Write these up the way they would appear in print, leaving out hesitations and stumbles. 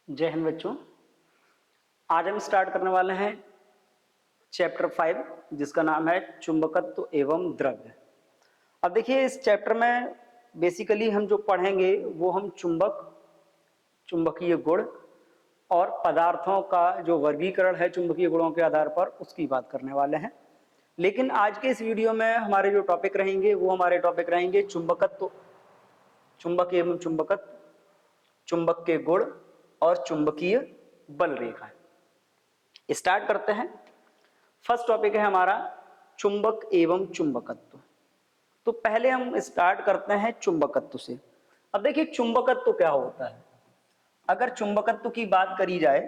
जय हिंद बच्चों। आज हम स्टार्ट करने वाले हैं चैप्टर 5 जिसका नाम है चुंबकत्व एवं द्रव्य। अब देखिए इस चैप्टर में बेसिकली हम जो पढ़ेंगे वो हम चुंबकीय गुण और पदार्थों का जो वर्गीकरण है चुंबकीय गुणों के आधार पर उसकी बात करने वाले हैं। लेकिन आज के इस वीडियो में हमारे जो टॉपिक रहेंगे वो हमारे टॉपिक रहेंगे चुंबकत्व, चुंबक एवं चुंबकत्व, चुंबक के गुण और चुंबकीय बल रेखा। स्टार्ट करते हैं। फर्स्ट टॉपिक है हमारा चुंबक एवं चुंबकत्व। तो पहले हम स्टार्ट करते हैं चुंबकत्व से। अब देखिए चुंबकत्व क्या होता है। अगर चुंबकत्व की बात करी जाए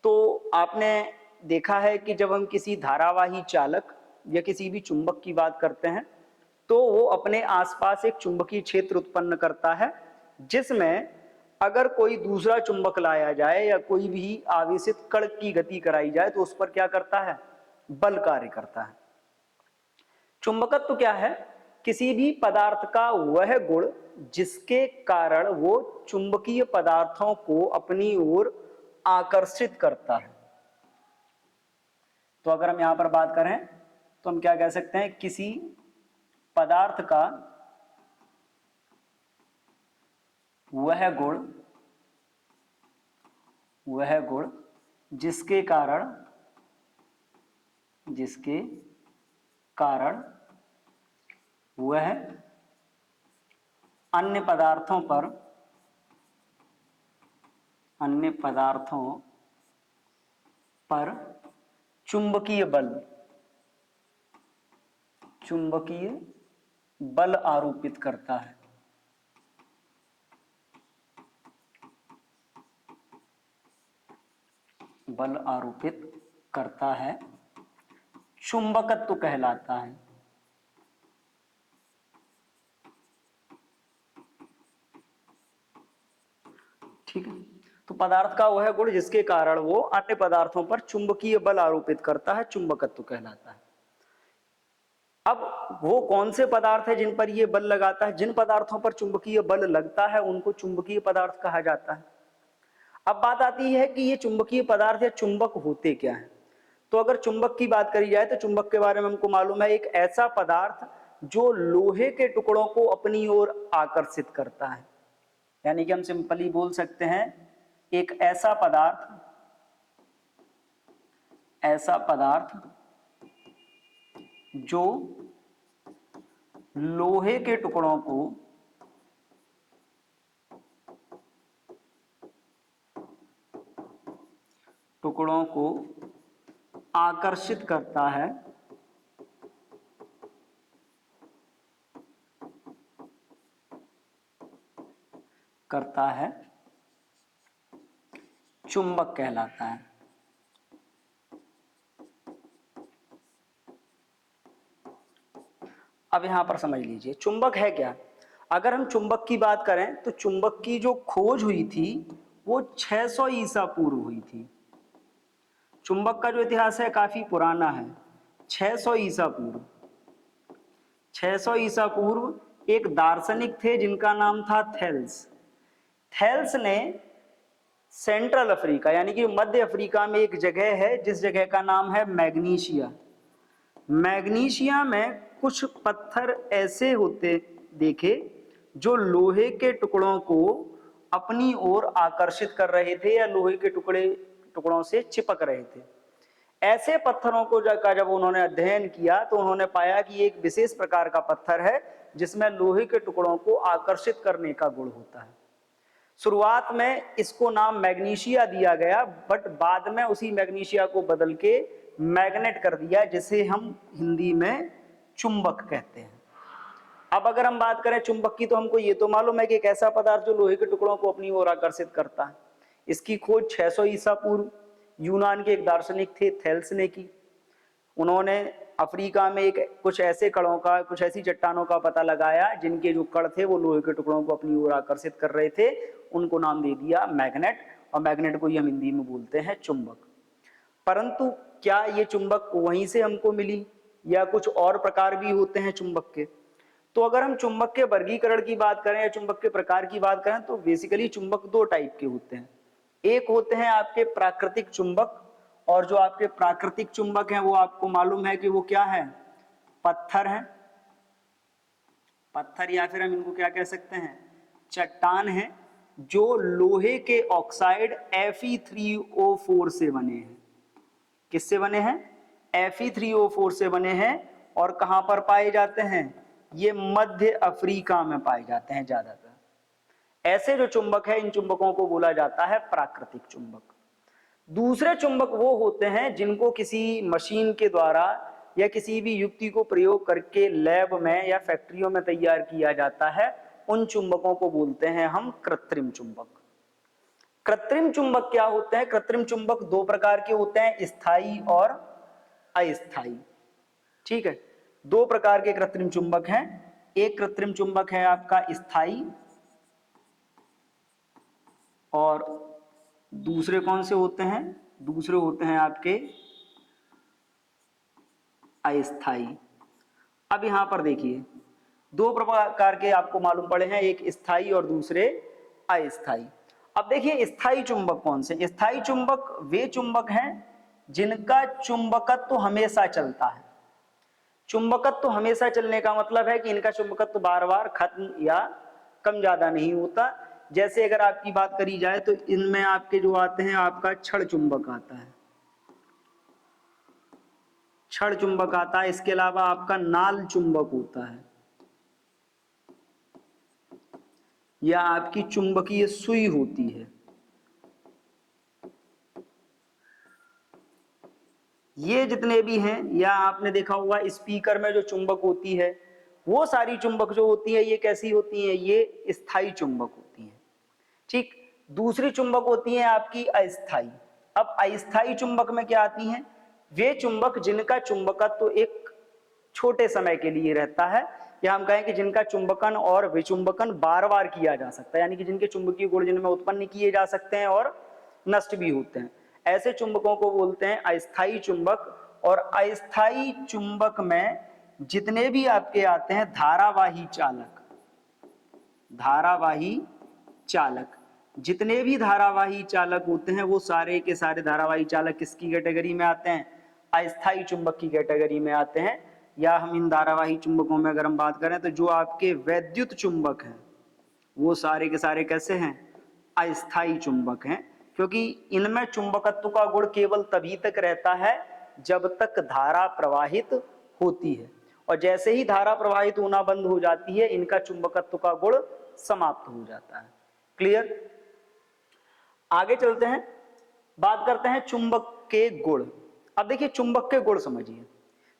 तो आपने देखा है कि जब हम किसी धारावाही चालक या किसी भी चुंबक की बात करते हैं तो वो अपने आसपास एक चुंबकीय क्षेत्र उत्पन्न करता है, जिसमें अगर कोई दूसरा चुंबक लाया जाए या कोई भी आवेशित कण की गति कराई जाए तो उस पर क्या करता है, बल कार्य करता है। चुंबकत्व क्या है, किसी भी पदार्थ का वह गुण जिसके कारण वो चुंबकीय पदार्थों को अपनी ओर आकर्षित करता है। तो अगर हम यहां पर बात करें तो हम क्या कह सकते हैं, किसी पदार्थ का वह गुण जिसके कारण वह अन्य पदार्थों पर चुंबकीय बल आरोपित करता है। चुंबकत्व कहलाता है। ठीक है, तो पदार्थ का वह गुण जिसके कारण वो अन्य पदार्थों पर चुंबकीय बल आरोपित करता है, चुंबकत्व कहलाता है। अब वो कौन से पदार्थ है जिन पर ये बल लगाता है, जिन पदार्थों पर चुंबकीय बल लगता है उनको चुंबकीय पदार्थ कहा जाता है। अब बात आती है कि ये चुंबकीय पदार्थ या चुंबक होते क्या है। तो अगर चुंबक की बात करी जाए तो चुंबक के बारे में हमको मालूम है, एक ऐसा पदार्थ जो लोहे के टुकड़ों को अपनी ओर आकर्षित करता है। यानी कि हम सिंपली बोल सकते हैं एक ऐसा पदार्थ जो लोहे के टुकड़ों को आकर्षित करता है, चुंबक कहलाता है। अब यहां पर समझ लीजिए चुंबक है क्या। अगर हम चुंबक की बात करें तो चुंबक की जो खोज हुई थी वो 600 ईसा पूर्व हुई थी। चुंबक का जो इतिहास है काफी पुराना है। 600 ईसा पूर्व एक दार्शनिक थे जिनका नाम था थेल्स ने सेंट्रल अफ्रीका यानी कि मध्य अफ्रीका में एक जगह है जिस जगह का नाम है मैग्नीशिया में कुछ पत्थर ऐसे होते देखे जो लोहे के टुकड़ों को अपनी ओर आकर्षित कर रहे थे या लोहे के टुकड़ों से चिपक रहे थे। ऐसे पत्थरों को जब उन्होंने अध्ययन किया तो उन्होंने पाया कि एक विशेष प्रकार का पत्थर है जिसमें लोहे के टुकड़ों को आकर्षित करने का गुण होता है। शुरुआत में इसको नाम मैग्नीशिया दिया गया, बट बाद में उसी मैग्नीशिया को बदल के मैग्नेट कर दिया, जिसे हम हिंदी में चुंबक कहते हैं। अब अगर हम बात करें चुंबक की तो हमको ये तो मालूम है कि एक ऐसा पदार्थ जो लोहे के टुकड़ों को अपनी ओर आकर्षित करता है। इसकी खोज 600 ईसा पूर्व यूनान के एक दार्शनिक थे थेल्स ने की। उन्होंने अफ्रीका में कुछ ऐसी चट्टानों का पता लगाया जिनके जो कण थे वो लोहे के टुकड़ों को अपनी ओर आकर्षित कर रहे थे। उनको नाम दे दिया मैग्नेट, और मैग्नेट को ही हम हिंदी में बोलते हैं चुंबक। परंतु क्या ये चुंबक वहीं से हमको मिली या कुछ और प्रकार भी होते हैं चुंबक के। तो अगर हम चुंबक के वर्गीकरण की बात करें या चुंबक के प्रकार की बात करें तो बेसिकली चुंबक दो टाइप के होते हैं। एक होते हैं आपके प्राकृतिक चुंबक, और जो आपके प्राकृतिक चुंबक हैं वो आपको मालूम है कि वो क्या है, पत्थर है, पत्थर या फिर हम इनको क्या कह सकते हैं, चट्टान है, जो लोहे के ऑक्साइड Fe3O4 से बने हैं। किससे बने हैं, Fe3O4 से बने हैं। और कहां पर पाए जाते हैं, ये मध्य अफ्रीका में पाए जाते हैं ज्यादातर। ऐसे जो चुंबक है इन चुंबकों को बोला जाता है प्राकृतिक चुंबक। दूसरे चुंबक वो होते हैं जिनको किसी मशीन के द्वारा या किसी भी युक्ति को प्रयोग करके लैब में या फैक्ट्रियों में तैयार किया जाता है, उन चुंबकों को बोलते हैं हम कृत्रिम चुंबक। कृत्रिम चुंबक क्या होते हैं, कृत्रिम चुंबक दो प्रकार के होते हैं, स्थायी और अस्थायी। ठीक है, दो प्रकार के कृत्रिम चुंबक हैं। एक कृत्रिम चुंबक है आपका स्थायी, और दूसरे कौन से होते हैं, दूसरे होते हैं आपके अस्थायी। अब यहां पर देखिए दो प्रकार के आपको मालूम पड़े हैं, एक स्थायी और दूसरे अस्थायी। अब देखिए स्थायी चुंबक कौन से, स्थायी चुंबक वे चुंबक हैं जिनका चुंबकत्व हमेशा चलता है। चुंबकत्व हमेशा चलने का मतलब है कि इनका चुंबकत्व बार बार खत्म या कम ज्यादा नहीं होता। जैसे अगर आपकी बात करी जाए तो इनमें आपके जो आते हैं, आपका क्षण चुंबक आता है, क्षण चुंबक आता है। इसके अलावा आपका नाल चुंबक होता है, या आपकी चुंबकीय सुई होती है। ये जितने भी हैं, या आपने देखा होगा स्पीकर में जो चुंबक होती है, वो सारी चुंबक जो होती है ये कैसी होती है, ये स्थायी चुंबक होती है। ठीक, दूसरी चुंबक होती है आपकी अस्थायी। अब अस्थायी चुंबक में क्या आती हैं, वे चुंबक जिनका चुंबकत्व तो एक छोटे समय के लिए रहता है, या हम कहें कि जिनका चुंबकन और विचुंबकन बार बार किया जा सकता है, यानी कि जिनके चुंबकीय गुण जिनमें उत्पन्न किए जा सकते हैं और नष्ट भी होते हैं, ऐसे चुंबकों को बोलते हैं अस्थायी चुंबक। और अस्थायी चुंबक में जितने भी आपके आते हैं धारावाही चालक, धारावाही चालक, जितने भी धारावाही चालक होते हैं वो सारे के सारे धारावाही चालक किसकी कैटेगरी में आते हैं, अस्थायी चुंबक की कैटेगरी में आते हैं। या हम इन धारावाही चुंबकों में अगर हम बात करें तो जो आपके वैद्युत चुंबक हैं वो सारे के सारे कैसे हैं, अस्थायी चुंबक हैं, क्योंकि इनमें चुंबकत्व का गुण केवल तभी तक रहता है जब तक धारा प्रवाहित होती है, और जैसे ही धारा प्रवाहित होना बंद हो जाती है इनका चुंबकत्व का गुण समाप्त हो जाता है। क्लियर, आगे चलते हैं, बात करते हैं चुंबक के गुण। अब देखिए चुंबक के गुण समझिए।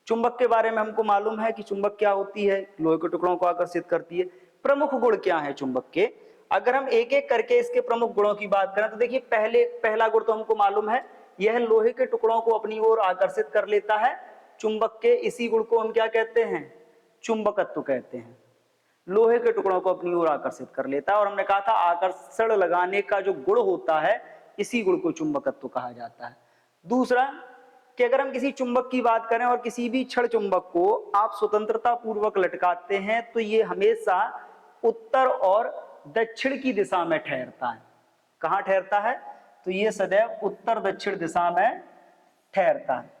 चुंबक के बारे में हमको मालूम है कि चुंबक क्या होती है, लोहे के टुकड़ों को आकर्षित करती है। प्रमुख गुण क्या है चुंबक के, अगर हम एक एक करके इसके प्रमुख गुणों की बात करें तो देखिए पहला गुण तो हमको मालूम है, यह लोहे के टुकड़ों को अपनी ओर आकर्षित कर लेता है। चुंबक के इसी गुण को हम क्या कहते हैं, चुंबकत्व कहते हैं। लोहे के टुकड़ों को अपनी ओर आकर्षित कर लेता है, और हमने कहा था आकर्षण लगाने का जो गुण होता है इसी गुण को चुंबकत्व कहा जाता है। दूसरा कि अगर हम किसी चुंबक की बात करें और किसी भी क्षण चुंबक को आप स्वतंत्रता पूर्वक लटकाते हैं तो ये हमेशा उत्तर और दक्षिण की दिशा में ठहरता है। कहां ठहरता है, तो ये सदैव उत्तर दक्षिण दिशा में ठहरता है।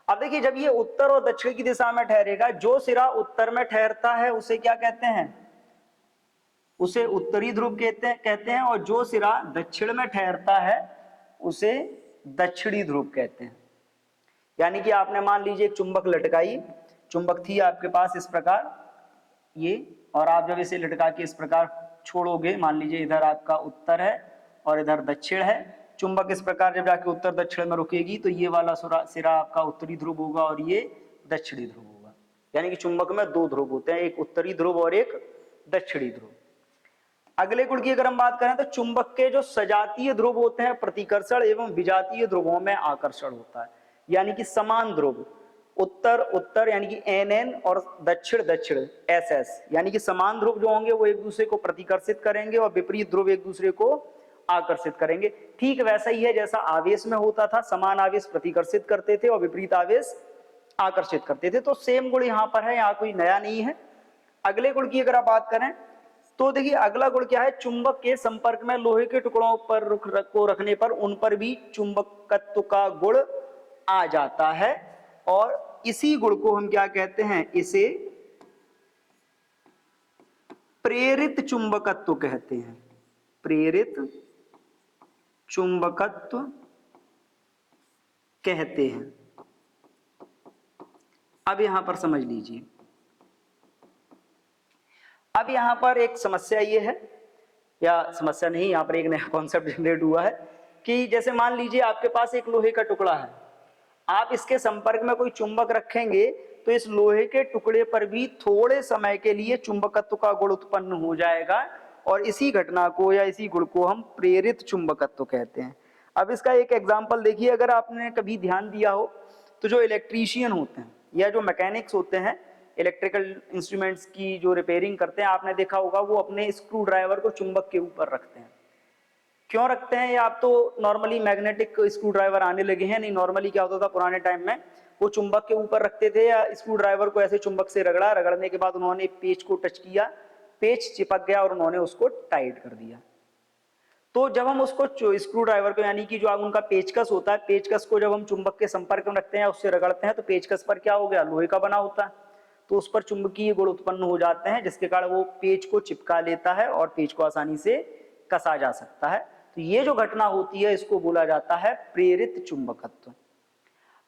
अब देखिए जब ये उत्तर और दक्षिण की दिशा में ठहरेगा, जो सिरा उत्तर में ठहरता है उसे क्या कहते हैं, उसे उत्तरी ध्रुव कहते हैं, और जो सिरा दक्षिण में ठहरता है उसे दक्षिणी ध्रुव कहते हैं। यानी कि आपने मान लीजिए एक चुंबक लटकाई, चुंबक थी आपके पास इस प्रकार ये, और आप जब इसे लटका के इस प्रकार छोड़ोगे, मान लीजिए इधर आपका उत्तर है और इधर दक्षिण है, चुंबक इस प्रकार जब जाके उत्तर दक्षिण में रुकेगी तो ये वाला सिरा आपका उत्तरी ध्रुव होगा और ये दक्षिणी ध्रुव होगा। यानी कि चुंबक में दो ध्रुव होते हैं, एक उत्तरी ध्रुव और एक दक्षिणी ध्रुव। अगले गुण की अगर हम बात करें तो चुंबक के जो सजातीय ध्रुव होते हैं प्रतिकर्षण एवं विजातीय ध्रुवों में आकर्षण होता है। यानी कि समान ध्रुव उत्तर उत्तर यानी कि NN और दक्षिण दक्षिण SS, यानी कि समान ध्रुव जो होंगे वो एक दूसरे को प्रतिकर्षित करेंगे और विपरीत ध्रुव एक दूसरे को आकर्षित करेंगे। ठीक वैसा ही है जैसा आवेश में होता था, समान आवेश प्रतिकर्षित करते थे और विपरीत आवेश आकर्षित करते थे। तो सेम गुण यहाँ पर है, यहाँ कोई नया नहीं है। अगले गुण की अगर आप बात करें तो देखिए अगला गुण क्या है, चुंबक के संपर्क में लोहे के टुकड़ों पर को रखने पर उन पर भी चुंबकत्व का गुण आ जाता है, और इसी गुण को हम क्या कहते हैं, इसे प्रेरित चुंबकत्व कहते हैं। प्रेरित चुंबकत्व कहते हैं। अब यहां पर समझ लीजिए, अब यहां पर एक समस्या ये है, या समस्या नहीं, यहां पर एक नया कॉन्सेप्ट जनरेट हुआ है कि जैसे मान लीजिए आपके पास एक लोहे का टुकड़ा है, आप इसके संपर्क में कोई चुंबक रखेंगे तो इस लोहे के टुकड़े पर भी थोड़े समय के लिए चुंबकत्व का गुण उत्पन्न हो जाएगा, और इसी घटना को या इसी गुण को हम प्रेरित चुंबकत्व कहते हैं। अब इसका एक एग्जांपल देखिए, अगर आपने कभी ध्यान दिया हो तो जो इलेक्ट्रीशियन होते हैं या जो मैकेनिक्स होते हैं, इलेक्ट्रिकल इंस्ट्रूमेंट्स की जो रिपेयरिंग करते हैं, आपने देखा होगा वो अपने स्क्रू ड्राइवर को चुंबक के ऊपर रखते हैं। क्यों रखते हैं? या आप तो नॉर्मली मैग्नेटिक स्क्रू ड्राइवर आने लगे हैं, नहीं नॉर्मली क्या होता था पुराने टाइम में, वो चुंबक के ऊपर रखते थे या स्क्रू ड्राइवर को ऐसे चुंबक से रगड़ा, रगड़ने के बाद उन्होंने पेच को टच किया, पेच चिपक गया और उन्होंने उसको टाइट कर दिया। तो जब हम उसको स्क्रू ड्राइवर को, यानी कि जो उनका पेचकस होता है, पेचकस को जब हम चुंबक के संपर्क में रखते हैं या उससे रगड़ते हैं, तो पेचकस पर क्या हो गया, लोहे का बना होता है, तो उस पर चुंबकीय गुण उत्पन्न हो जाते हैं, जिसके कारण वो पेच को चिपका लेता है और पेच को आसानी से कसा जा सकता है। तो ये जो घटना होती है इसको बोला जाता है प्रेरित चुंबकत्व।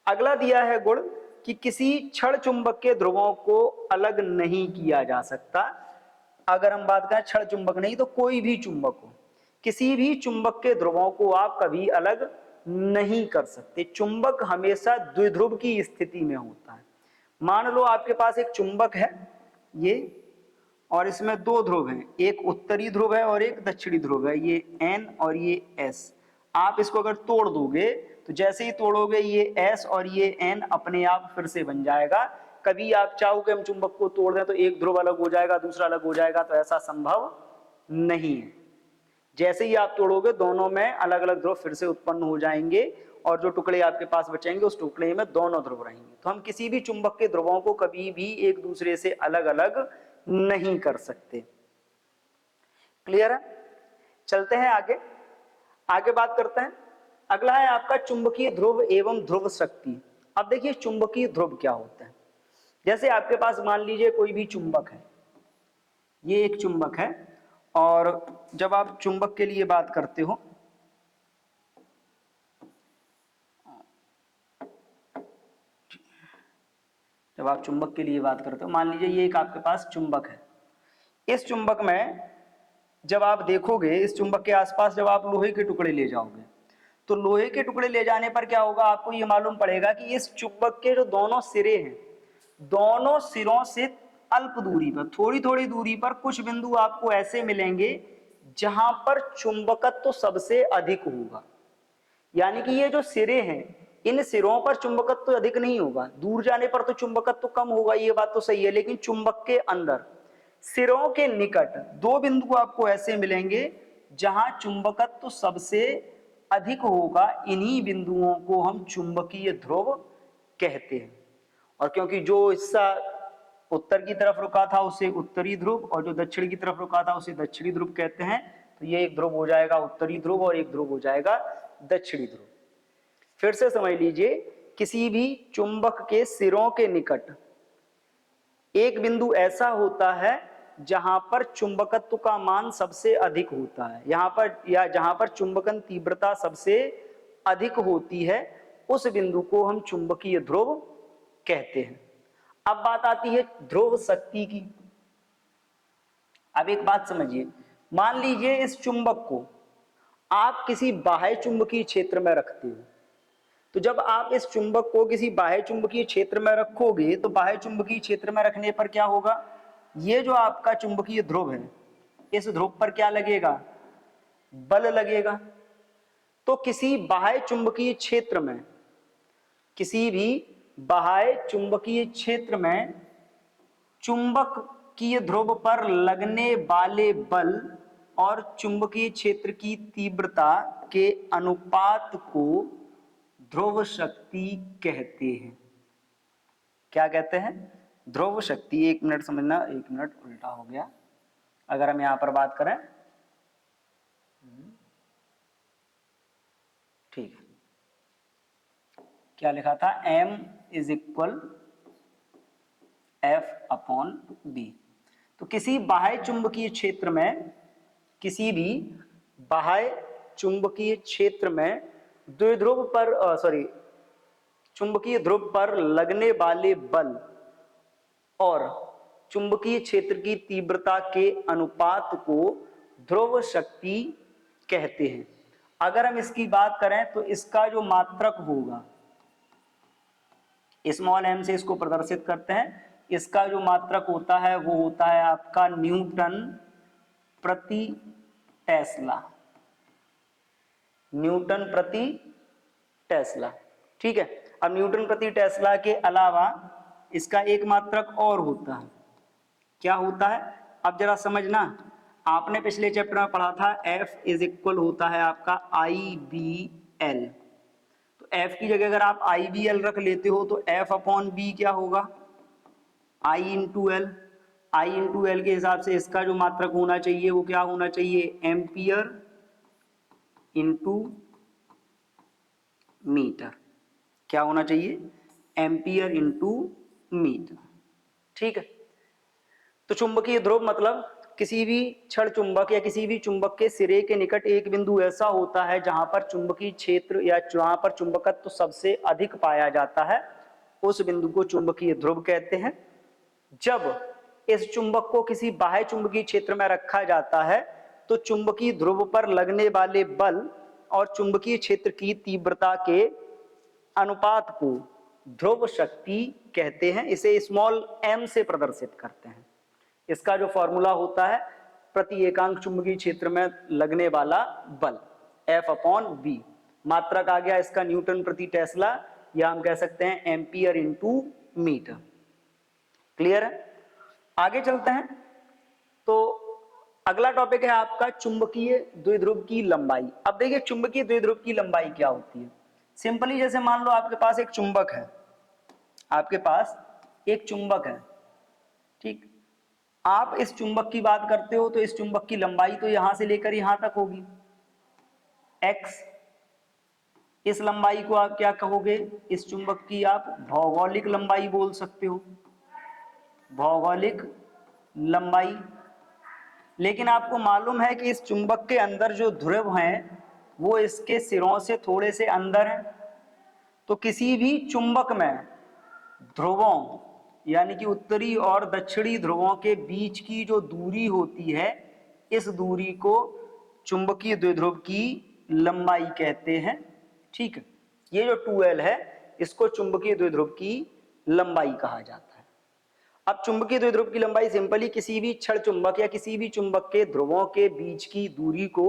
अगला दिया है गुण कि किसी क्षण चुंबक के ध्रुवों को अलग नहीं किया जा सकता। अगर हम बात करें क्षण चुंबक नहीं तो कोई भी चुंबक हो, किसी भी चुंबक के ध्रुवों को आप कभी अलग नहीं कर सकते। चुंबक हमेशा द्विध्रुव की स्थिति में होता है। मान लो आपके पास एक चुंबक है ये, और इसमें दो ध्रुव हैं, एक उत्तरी ध्रुव है और एक दक्षिणी ध्रुव है, ये N और ये S। आप इसको अगर तोड़ दोगे तो जैसे ही तोड़ोगे ये S और ये N अपने आप फिर से बन जाएगा। कभी आप चाहो कि हम चुंबक को तोड़ दें तो एक ध्रुव अलग हो जाएगा, दूसरा अलग हो जाएगा, तो ऐसा संभव नहीं है। जैसे ही आप तोड़ोगे दोनों में अलग अलग ध्रुव फिर से उत्पन्न हो जाएंगे, और जो टुकड़े आपके पास बचेंगे उस टुकड़े में दोनों ध्रुव रहेंगे। तो हम किसी भी चुंबक के ध्रुवों को कभी भी एक दूसरे से अलग अलग नहीं कर सकते। क्लियर है? चलते हैं आगे, आगे बात करते हैं। अगला है आपका चुंबकीय ध्रुव एवं ध्रुव शक्ति। अब देखिए चुंबकीय ध्रुव क्या होता है। जैसे आपके पास मान लीजिए कोई भी चुंबक है, ये एक चुंबक है, और जब आप चुंबक के लिए बात करते हो, जब आप चुंबक के लिए बात करते हो, मान लीजिए ये एक आपके पास चुंबक है। इस चुंबक में जब आप देखोगे, इस चुंबक के आसपास जब आप लोहे के टुकड़े ले जाओगे, तो लोहे के टुकड़े ले जाने पर क्या होगा, आपको ये मालूम पड़ेगा कि इस चुंबक के जो दोनों सिरे हैं, दोनों सिरों से अल्प दूरी पर, थोड़ी थोड़ी दूरी पर कुछ बिंदु आपको ऐसे मिलेंगे जहां पर चुंबकत्व तो सबसे अधिक होगा। यानी कि ये जो सिरे हैं, इन सिरों पर चुंबकत्व तो अधिक नहीं होगा, दूर जाने पर तो चुंबकत्व तो कम होगा, ये बात तो सही है, लेकिन चुंबक के अंदर सिरों के निकट दो बिंदु आपको ऐसे मिलेंगे जहां चुंबकत्व तो सबसे अधिक होगा। इन्हीं बिंदुओं को हम चुंबकीय ध्रुव कहते हैं। और क्योंकि जो हिस्सा उत्तर की तरफ रुका था उसे उत्तरी ध्रुव, और जो दक्षिण की तरफ रुका था उसे दक्षिणी ध्रुव कहते हैं, तो ये एक ध्रुव हो जाएगा उत्तरी ध्रुव और एक ध्रुव हो जाएगा दक्षिणी ध्रुव। फिर से समझ लीजिए, किसी भी चुंबक के सिरों के निकट एक बिंदु ऐसा होता है जहां पर चुंबकत्व का मान सबसे अधिक होता है, यहां पर या जहां पर चुंबकन तीव्रता सबसे अधिक होती है, उस बिंदु को हम चुंबकीय ध्रुव कहते हैं। अब बात आती है ध्रुव शक्ति की। अब एक बात समझिए, मान लीजिए इस चुंबक को आप किसी बाह्य चुंबकीय क्षेत्र में रखते हो, तो जब आप इस चुंबक को किसी बाह्य चुंबकीय क्षेत्र में रखोगे तो बाह्य चुंबकीय क्षेत्र में रखने पर क्या होगा, ये जो आपका चुंबकीय ध्रुव है, इस ध्रुव पर क्या लगेगा, बल लगेगा। तो किसी बाह्य चुंबकीय क्षेत्र में, किसी भी बाह्य चुंबकीय क्षेत्र में चुंबकीय ध्रुव पर लगने वाले बल और चुंबकीय क्षेत्र की तीव्रता के अनुपात को ध्रुव शक्ति कहते हैं। क्या कहते हैं? ध्रुव शक्ति। एक मिनट समझना, एक मिनट उल्टा हो गया, अगर हम यहाँ पर बात करें, ठीक है, क्या लिखा था, m is equal F upon B. तो किसी बाह्य चुंबकीय क्षेत्र में, किसी भी बाह्य चुंबकीय क्षेत्र में द्विध्रुव पर चुंबकीय ध्रुव पर लगने वाले बल और चुंबकीय क्षेत्र की तीव्रता के अनुपात को ध्रुव शक्ति कहते हैं। अगर हम इसकी बात करें तो इसका जो मात्रक होगा, स्मॉल m से इसको प्रदर्शित करते हैं, इसका जो मात्रक होता है वो होता है आपका न्यूटन प्रति टेस्ला, न्यूटन प्रति टेस्ला। ठीक है, अब न्यूटन प्रति टेस्ला के अलावा इसका एक मात्रक और होता है, क्या होता है, अब जरा समझना, आपने पिछले चैप्टर में पढ़ा था F इज इक्वल होता है आपका IBL। तो F की जगह अगर आप IBL रख लेते हो तो F अपॉन बी क्या होगा, I into L. I into L के हिसाब से इसका जो मात्रक होना चाहिए वो क्या होना चाहिए, एम्पियर इंटू मीटर। क्या होना चाहिए, एम्पियर इंटू मीटर। ठीक है, तो चुंबकीय ध्रुव मतलब किसी भी क्षण चुंबक या किसी भी चुंबक के सिरे के निकट एक बिंदु ऐसा होता है जहां पर चुंबकीय क्षेत्र या जहां पर चुंबकत्व सबसे अधिक पाया जाता है, उस बिंदु को चुंबकीय ध्रुव कहते हैं। जब इस चुंबक को किसी बाह्य चुंबकीय क्षेत्र में रखा जाता है तो चुंबकीय ध्रुव पर लगने वाले बल और चुंबकीय क्षेत्र की तीव्रता के अनुपात को ध्रुव शक्ति कहते हैं। इसे स्मॉल m से प्रदर्शित करते हैं। इसका जो फॉर्मूला होता है प्रति एकांक चुंबकीय क्षेत्र में लगने वाला बल F अपॉन बी, मात्रक आ गया इसका न्यूटन प्रति टेस्ला, या हम कह सकते हैं एम्पियर इंटू मीटर। क्लियर है, आगे चलते हैं। तो अगला टॉपिक है आपका चुंबकीय द्विध्रुव की लंबाई। अब देखिए चुंबकीय द्विध्रुव की लंबाई क्या होती है। सिंपली जैसे मान लो आपके पास एक चुंबक है, आपके पास एक चुंबक है, ठीक, आप इस चुंबक की बात करते हो तो इस चुंबक की लंबाई तो यहां से लेकर यहां तक होगी x। इस लंबाई को आप क्या कहोगे, इस चुंबक की आप भौगोलिक लंबाई बोल सकते हो, भौगोलिक लंबाई। लेकिन आपको मालूम है कि इस चुंबक के अंदर जो ध्रुव हैं वो इसके सिरों से थोड़े से अंदर हैं। तो किसी भी चुंबक में ध्रुवों यानी कि उत्तरी और दक्षिणी ध्रुवों के बीच की जो दूरी होती है, इस दूरी को चुंबकीय द्विध्रुव की लंबाई कहते हैं। ठीक है, ये जो 2L है इसको चुंबकीय द्विध्रुव की लंबाई कहा जाता है। अब चुंबकीय द्विध्रुव की लंबाई सिंपली किसी भी क्षण चुंबक या किसी भी चुंबक के ध्रुवों के बीच की दूरी को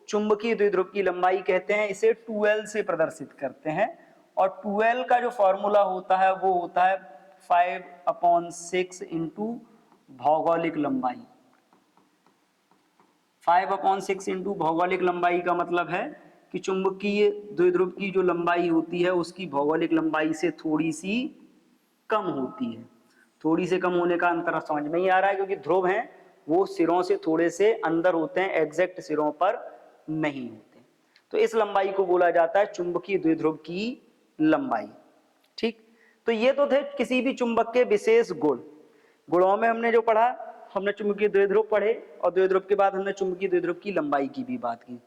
चुंबकीय द्विध्रुव की लंबाई कहते हैं। इसे 2L से प्रदर्शित करते हैं और 2L का जो फॉर्मूला होता है वो होता है 5/6 इंटू भौगोलिक लंबाई। 5/6 इंटू भौगोलिक लंबाई का मतलब है कि चुंबकीय द्विध्रुव की जो लंबाई होती है उसकी भौगोलिक लंबाई से थोड़ी सी कम होती है। थोड़ी से कम होने का अंतर समझ में ही आ रहा है, क्योंकि ध्रुव हैं वो सिरों से थोड़े से अंदर होते हैं, एग्जैक्ट सिरों पर नहीं होते। तो इस लंबाई को बोला जाता है चुंबकीय द्विध्रुव की लंबाई। ठीक, तो ये तो थे किसी भी चुंबक के विशेष गुण। गुणों में हमने जो पढ़ा, हमने चुंबकीय द्विध्रुव पढ़े और द्विध्रुव के बाद हमने चुंबकीय द्विध्रुव की लंबाई की भी बात की।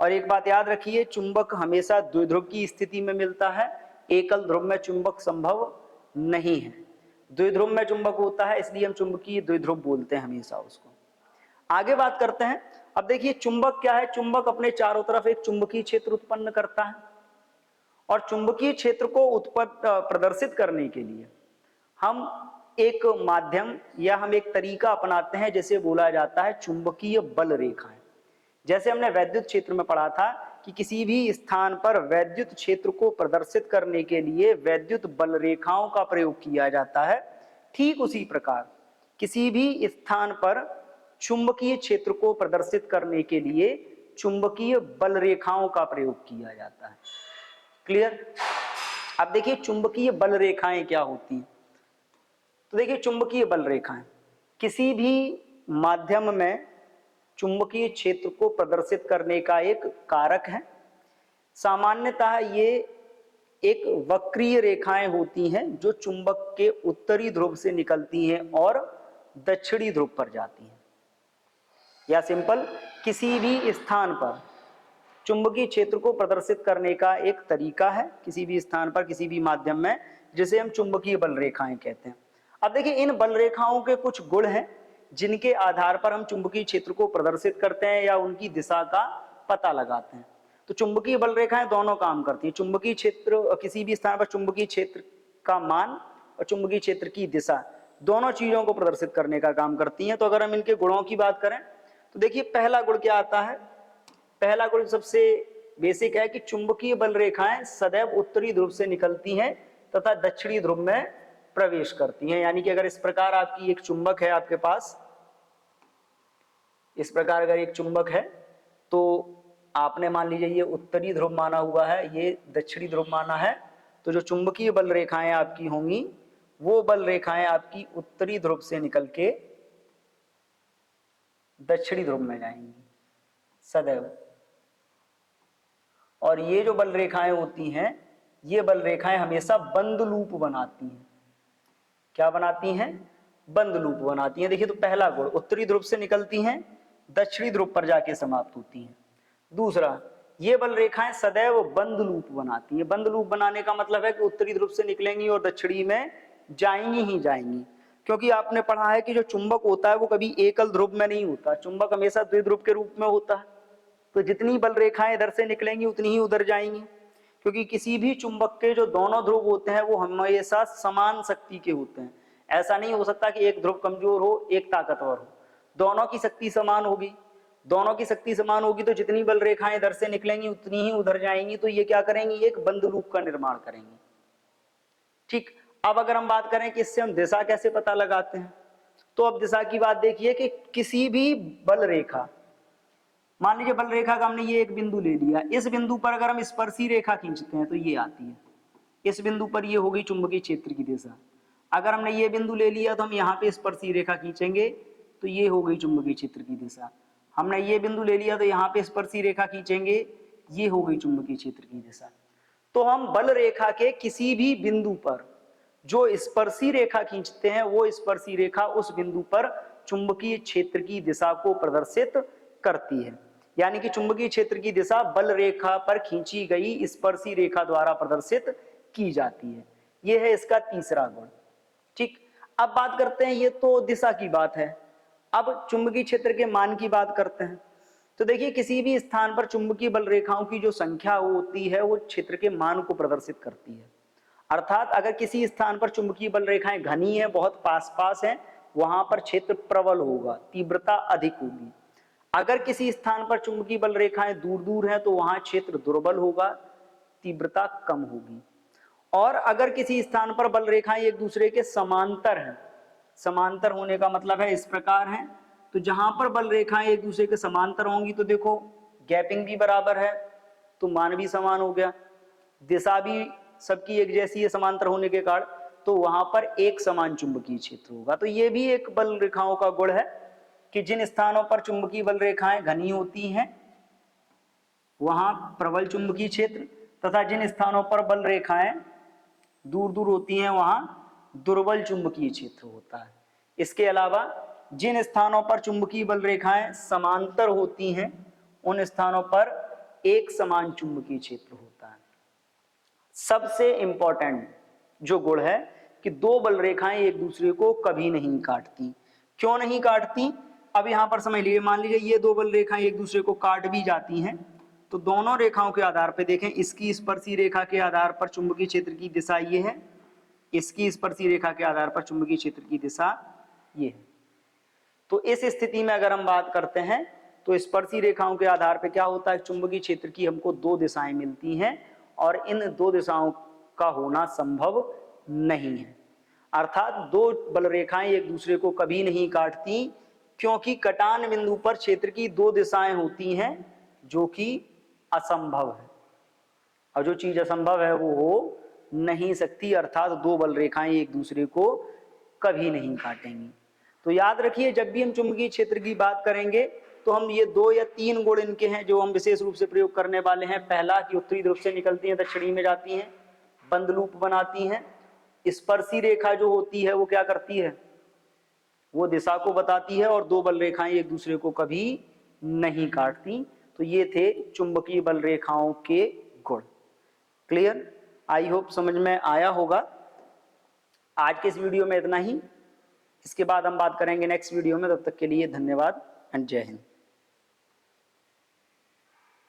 और एक बात याद रखिए, चुंबक हमेशा द्विध्रुव की स्थिति में मिलता है, एकल ध्रुव में चुंबक संभव नहीं है। द्विध्रुव में चुंबक होता है, इसलिए हम चुंबकीय द्विध्रुव बोलते हैं हमेशा उसको। आगे बात करते हैं। अब देखिए चुंबक क्या है, चुंबक अपने चारों तरफ एक चुंबकीय क्षेत्र उत्पन्न करता है और चुंबकीय क्षेत्र को प्रदर्शित करने के लिए हम एक माध्यम या हम एक तरीका अपनाते हैं जिसे बोला जाता है चुंबकीय बल रेखाएं। जैसे हमने वैद्युत क्षेत्र में पढ़ा था कि किसी भी स्थान पर वैद्युत क्षेत्र को प्रदर्शित करने के लिए वैद्युत बल रेखाओं का प्रयोग किया जाता है, ठीक उसी प्रकार किसी भी स्थान पर चुंबकीय क्षेत्र को प्रदर्शित करने के लिए चुंबकीय बल रेखाओं का प्रयोग किया जाता है। क्लियर। अब देखिए चुंबकीय बल रेखाएं क्या होती हैं। तो देखिए चुंबकीय बल रेखाएं किसी भी माध्यम में चुंबकीय क्षेत्र को प्रदर्शित करने का एक कारक है। सामान्यतः ये एक वक्रीय रेखाएं होती हैं जो चुंबक के उत्तरी ध्रुव से निकलती हैं और दक्षिणी ध्रुव पर जाती हैं। या सिंपल, किसी भी स्थान पर चुंबकीय क्षेत्र को प्रदर्शित करने का एक तरीका है, किसी भी स्थान पर किसी भी माध्यम में, जिसे हम चुंबकीय बल रेखाएं कहते हैं। अब देखिए, इन बल रेखाओं के कुछ गुण हैं जिनके आधार पर हम चुंबकीय क्षेत्र को प्रदर्शित करते हैं या उनकी दिशा का पता लगाते हैं। तो चुंबकीय बल रेखाएं दोनों काम करती हैं। चुंबकीय क्षेत्र, किसी भी स्थान पर चुंबकीय क्षेत्र का मान और चुंबकीय क्षेत्र की दिशा, दोनों चीजों को प्रदर्शित करने का काम करती हैं। तो अगर हम इनके गुणों की बात करें तो देखिए, पहला गुण क्या आता है? पहला गुण सबसे बेसिक है कि चुंबकीय बल रेखाएं सदैव उत्तरी ध्रुव से निकलती हैं तथा दक्षिणी ध्रुव में प्रवेश करती हैं। यानी कि अगर इस प्रकार आपकी एक चुंबक है, आपके पास इस प्रकार अगर एक चुंबक है, तो आपने मान लीजिए ये उत्तरी ध्रुव माना हुआ है, ये दक्षिणी ध्रुव माना है, तो जो चुंबकीय बल रेखाएं आपकी होंगी वो बल रेखाएं आपकी उत्तरी ध्रुव से निकल के दक्षिणी ध्रुव में जाएंगी सदैव। और ये जो बल रेखाएं होती हैं, ये बल रेखाएं हमेशा बंद लूप बनाती हैं। क्या बनाती हैं? बंद लूप बनाती हैं। देखिए, तो पहला गुण, उत्तरी ध्रुव से निकलती हैं, दक्षिणी ध्रुव पर जाके समाप्त होती हैं। दूसरा, ये बल रेखाएं सदैव बंद लूप बनाती हैं। बंद लूप बनाने का मतलब है कि उत्तरी ध्रुव से निकलेंगी और दक्षिणी में जाएंगी ही जाएंगी। क्योंकि आपने पढ़ा है कि जो चुंबक होता है वो कभी एकल ध्रुव में नहीं होता, चुंबक हमेशा द्विध्रुव के रूप में होता है। तो जितनी बल रेखाएं इधर से निकलेंगी उतनी ही उधर जाएंगी, क्योंकि किसी भी चुंबक के जो दोनों ध्रुव होते हैं वो हमेशा समान शक्ति के होते हैं। ऐसा नहीं हो सकता कि एक ध्रुव कमजोर हो, एक ताकतवर हो। दोनों की शक्ति समान होगी। दोनों की शक्ति समान होगी तो जितनी बल रेखाएं इधर से निकलेंगी उतनी ही उधर जाएंगी। तो ये क्या करेंगी? एक बंद लूप का निर्माण करेंगी। ठीक, अब अगर हम बात करें कि इससे हम दिशा कैसे पता लगाते हैं, तो अब दिशा की बात देखिए कि किसी भी बल रेखा, मान लीजिए बल रेखा का हमने ये एक बिंदु ले लिया, इस बिंदु पर अगर हम स्पर्शी रेखा खींचते हैं तो ये आती है। इस बिंदु पर ये हो गई चुंबकीय क्षेत्र की दिशा। अगर हमने ये बिंदु ले लिया तो हम यहाँ पे स्पर्शी रेखा खींचेंगे तो ये हो गई चुंबकीय क्षेत्र की दिशा। हमने ये बिंदु ले लिया तो यहाँ पे स्पर्शी रेखा खींचेंगे, ये हो गई चुंबकीय क्षेत्र की दिशा। तो हम बल रेखा के किसी भी बिंदु पर जो स्पर्शी रेखा खींचते हैं वो स्पर्शी रेखा उस बिंदु पर चुंबकीय क्षेत्र की दिशा को प्रदर्शित करती है। यानी कि चुंबकीय क्षेत्र की दिशा बल रेखा पर खींची गई स्पर्शी रेखा द्वारा प्रदर्शित की जाती है। यह है इसका तीसरा गुण। ठीक, अब बात करते हैं, ये तो दिशा की बात है। अब चुंबकीय क्षेत्र के मान की बात करते हैं। तो देखिए, किसी भी स्थान पर चुंबकीय बल रेखाओं की जो संख्या होती है वो क्षेत्र के मान को प्रदर्शित करती है। अर्थात अगर किसी स्थान पर चुंबकीय बल रेखाएं घनी है, बहुत पास पास है, वहां पर क्षेत्र प्रबल होगा, तीव्रता अधिक होगी। अगर किसी स्थान पर चुंबकीय बल रेखाएं दूर दूर हैं तो वहां क्षेत्र दुर्बल होगा, तीव्रता कम होगी। और अगर किसी स्थान पर बल रेखाएं एक दूसरे के समांतर हैं, समांतर होने का मतलब है इस प्रकार है, तो जहां पर बल रेखाएं एक दूसरे के समांतर होंगी तो देखो गैपिंग भी बराबर है तो मान भी समान हो गया, दिशा भी सबकी एक जैसी है समांतर होने के कारण, तो वहां पर एक समान चुंबकीय क्षेत्र होगा। तो ये भी एक बल रेखाओं का गुण है कि जिन स्थानों पर चुंबकीय बल रेखाएं घनी होती हैं वहां प्रबल चुंबकीय क्षेत्र, तथा जिन स्थानों पर बल रेखाएं दूर दूर होती हैं वहां दुर्बल चुंबकीय क्षेत्र होता है। इसके अलावा जिन स्थानों पर चुंबकीय बल रेखाएं समांतर होती हैं उन स्थानों पर एक समान चुंबकीय क्षेत्र होता है। सबसे इंपॉर्टेंट जो गुण है कि दो बल रेखाएं एक दूसरे को कभी नहीं काटती। क्यों नहीं काटती? अब यहां पर समझ लीजिए, मान लीजिए ये दो बल रेखाएं एक दूसरे को काट भी जाती हैं तो दोनों रेखाओं के आधार पर देखें, इसकी स्पर्शी रेखा के आधार पर चुंबकीय क्षेत्र की दिशा ये है, इसकी स्पर्शी रेखा के आधार पर चुंबकीय क्षेत्र की दिशा ये है। तो इस स्थिति में अगर हम बात करते हैं तो स्पर्शी रेखाओं के आधार पर क्या होता है, चुंबकीय क्षेत्र की हमको दो दिशाएं मिलती हैं और इन दो दिशाओं का होना संभव नहीं है। अर्थात दो बल रेखाएं एक दूसरे को कभी नहीं काटती, क्योंकि कटान बिंदु पर क्षेत्र की दो दिशाएं होती हैं जो कि असंभव है, और जो चीज असंभव है वो हो नहीं सकती। अर्थात दो बल रेखाएं एक दूसरे को कभी नहीं काटेंगी। तो याद रखिए जब भी हम चुंबकीय क्षेत्र की बात करेंगे तो हम ये 2 या 3 गुण इनके हैं जो हम विशेष रूप से प्रयोग करने वाले हैं। पहला कि उत्तरी ध्रुव से निकलती हैं, दक्षिणी में जाती हैं, बंद लूप बनाती हैं। स्पर्शी रेखा जो होती है वो क्या करती है, वो दिशा को बताती है, और दो बल रेखाएं एक दूसरे को कभी नहीं काटती। तो ये थे चुंबकीय बल रेखाओं के गुण। क्लियर? आई होप समझ में आया होगा। आज के इस वीडियो में इतना ही। इसके बाद हम बात करेंगे नेक्स्ट वीडियो में। तब तक के लिए धन्यवाद एंड जय हिंद।